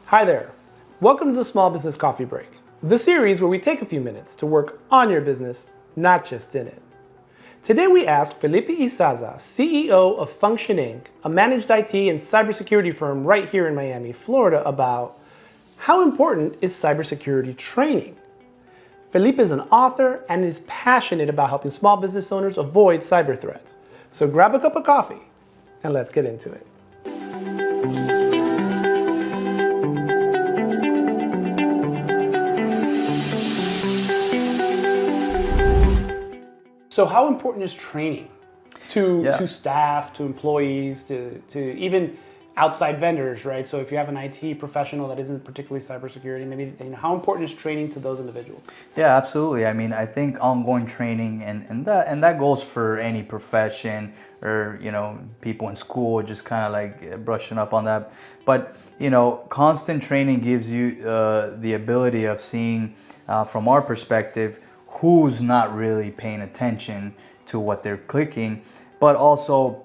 Hi there. Welcome to the Small Business Coffee Break, the series where we take a few minutes to work on your business, not just in it. Today we ask Felipe Isaza, CEO of Function Inc., a managed IT and cybersecurity firm right here in Miami, Florida, about how important is cybersecurity training? Felipe is an author and is passionate about helping small business owners avoid cyber threats. So grab a cup of coffee and let's get into it. So how important is training to staff, to employees, to even outside vendors, right? So if you have an IT professional that isn't particularly cybersecurity, maybe how important is training to those individuals? Yeah, absolutely. I mean, I think ongoing training and that goes for any profession or people in school, just kind of like brushing up on that. But constant training gives you the ability of seeing from our perspective who's not really paying attention to what they're clicking, but also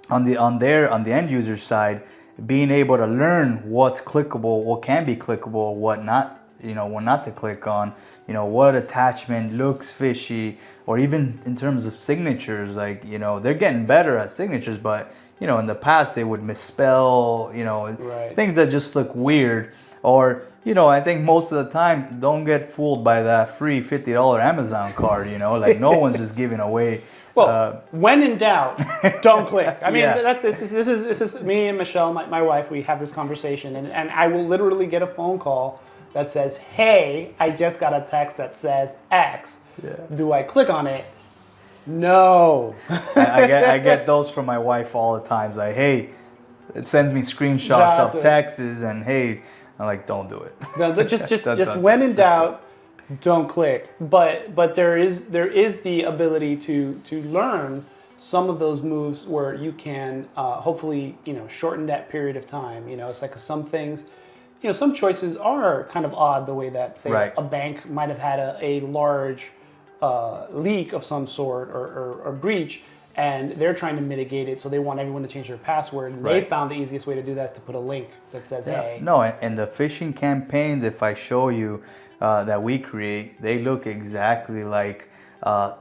on the end user side, being able to learn what's clickable, what can be clickable, what not, what not to click on, what attachment looks fishy, or even in terms of signatures, like, they're getting better at signatures, but in the past they would misspell, Right. things that just look weird. Or, I think most of the time, don't get fooled by that free $50 Amazon card, like no one's just giving away. Well, when in doubt, don't click. I mean, Yeah. this is me and Michelle, my wife, we have this conversation, and I will literally get a phone call that says, hey, I just got a text that says X. Yeah. Do I click on it? No. I get those from my wife all the time. Like, hey, it sends me screenshots That's of it. texts, and hey, I'm like, don't do it. No, just Don't. when in doubt, don't click. But there is the ability to learn some of those moves where you can hopefully shorten that period of time. It's like some things, some choices are kind of odd the way that say Right. a bank might have had a large leak of some sort or breach. And they're trying to mitigate it, so they want everyone to change their password. And they Right. found the easiest way to do that is to put a link that says, hey. No, and the phishing campaigns, if I show you that we create, they look exactly like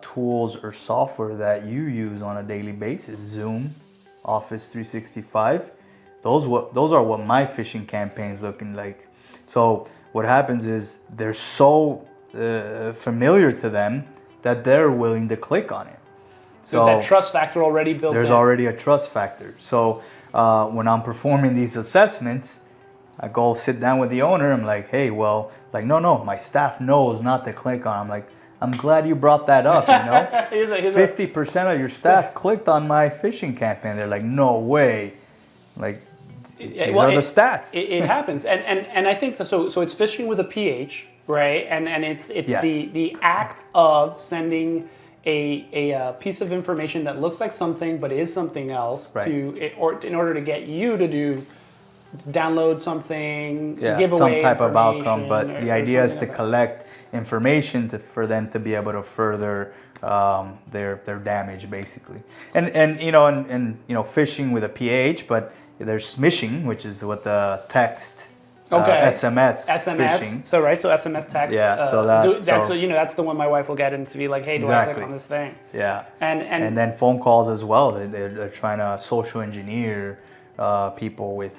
tools or software that you use on a daily basis. Zoom, Office 365. Those are what my phishing campaigns looking like. So what happens is they're so familiar to them that they're willing to click on it. So there's that trust factor already built in. There's already a trust factor. So when I'm performing these assessments, I go sit down with the owner. I'm like, hey, well, like, no, my staff knows not to click on. I'm like, I'm glad you brought that up, 50% of your staff clicked on my phishing campaign. They're like, no way. Like, these are the stats. It happens. And I think, so it's phishing with a PH, right? And it's Yes. the act of sending a piece of information that looks like something but is something else Right. in order to get you to download something, give some away type of outcome. information But or the idea is to something like that. collect information for them to be able to further their damage, basically. And phishing with a PH, but there's smishing, which is what the text. SMS phishing. So SMS text. Yeah, so that's the one my wife will get and to be like, hey, do I Exactly. click on this thing? Yeah, And then phone calls as well. They're trying to social engineer people with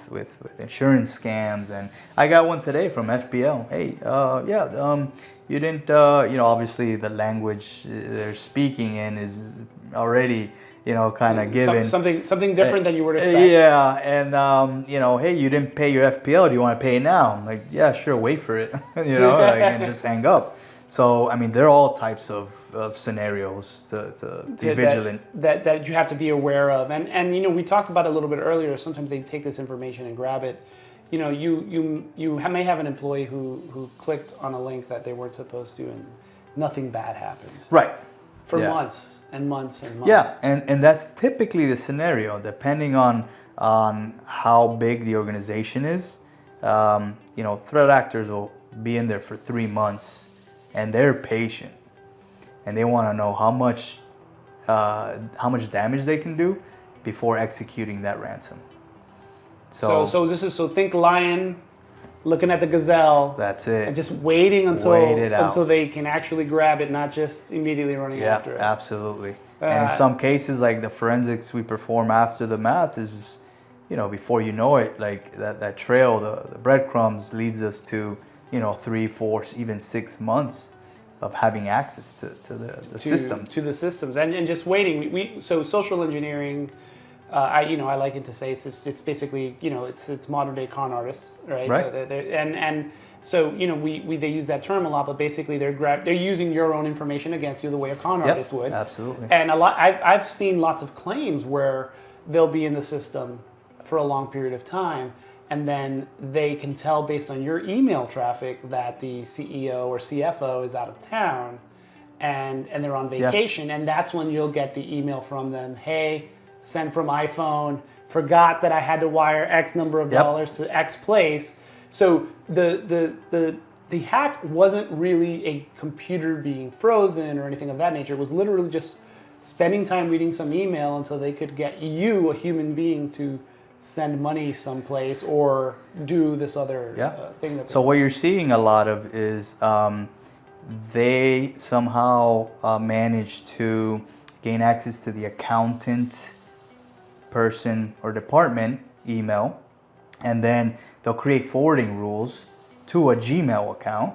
insurance scams. And I got one today from FPL. Hey, you didn't, obviously the language they're speaking in is already, kind of given. something different than you would expect. Yeah, and hey, you didn't pay your FPL. Do you want to pay it now? I'm like, yeah, sure, wait for it. And just hang up. So I mean, there are all types of scenarios to be vigilant. That you have to be aware of, and we talked about it a little bit earlier. Sometimes they take this information and grab it. You may have an employee who clicked on a link that they weren't supposed to, and nothing bad happened. Right. For Yeah. months and months and months. Yeah, and that's typically the scenario, depending on how big the organization is. Threat actors will be in there for 3 months, and they're patient, and they want to know how much damage they can do before executing that ransom. So think lion, looking at the gazelle. That's it. And just waiting Wait it out. until they can actually grab it, not just immediately running after it. Yeah, absolutely. And in some cases, like the forensics we perform after the math is just, before you know it, like that trail, the breadcrumbs leads us to, 3, 4, even 6 months of having access to the systems. To the systems. And just waiting. So social engineering, I like it to say it's basically, it's modern day con artists, right? Right. So they use that term a lot, but basically they're using your own information against you the way a con artist would. Absolutely. And I've seen lots of claims where they'll be in the system for a long period of time, and then they can tell based on your email traffic that the CEO or CFO is out of town, and they're on vacation, and that's when you'll get the email from them. Hey, sent from iPhone. Forgot that I had to wire X number of dollars to X place. So the hack wasn't really a computer being frozen or anything of that nature. It was literally just spending time reading some email until they could get you, a human being, to send money someplace or do this other thing. So what you're seeing a lot of is they somehow manage to gain access to the accountant person or department email, and then they'll create forwarding rules to a Gmail account.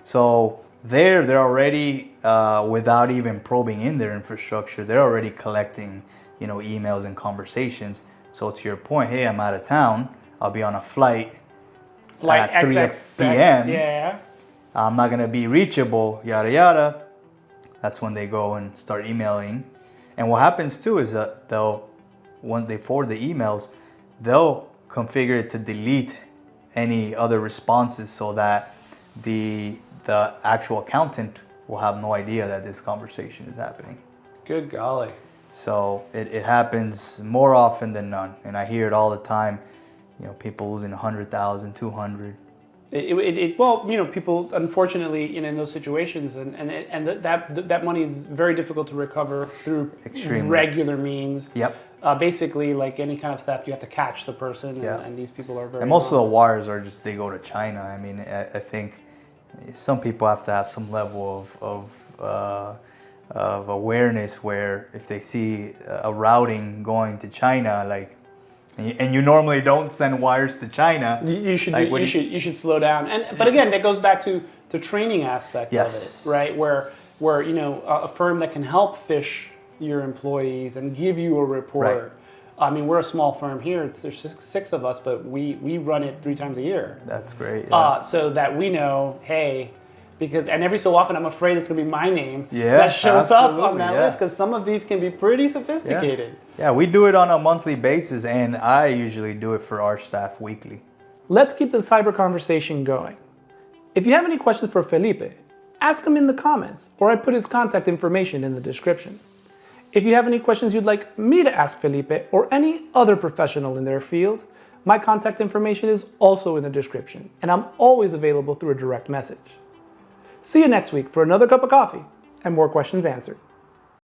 So they're already, without even probing in their infrastructure, they're already collecting, emails and conversations. So to your point, hey, I'm out of town. I'll be on a flight at 3 p.m. Yeah. I'm not gonna be reachable, yada yada. That's when they go and start emailing. And what happens too is that once they forward the emails, they'll configure it to delete any other responses so that the actual accountant will have no idea that this conversation is happening. Good golly. So it happens more often than none, and I hear it all the time. People losing 100,000, 200. People unfortunately in those situations, and that money is very difficult to recover through regular means. Yep. Basically, like any kind of theft, you have to catch the person, and these people are very. And most of the wires are just, they go to China. I mean, I think some people have to have some level of awareness where if they see a routing going to China, like, and you normally don't send wires to China, you should slow down. But again, that goes back to the training aspect of it, right? Where a firm that can help fish your employees and give you a report. Right. I mean, we're a small firm here. There's six of us, but we run it 3 times a year. That's great. So that we know, hey, and every so often I'm afraid it's going to be my name that shows up on that list, because some of these can be pretty sophisticated. Yeah, we do it on a monthly basis, and I usually do it for our staff weekly. Let's keep the cyber conversation going. If you have any questions for Felipe, ask him in the comments, or I put his contact information in the description. If you have any questions you'd like me to ask Felipe or any other professional in their field, my contact information is also in the description, and I'm always available through a direct message. See you next week for another cup of coffee and more questions answered.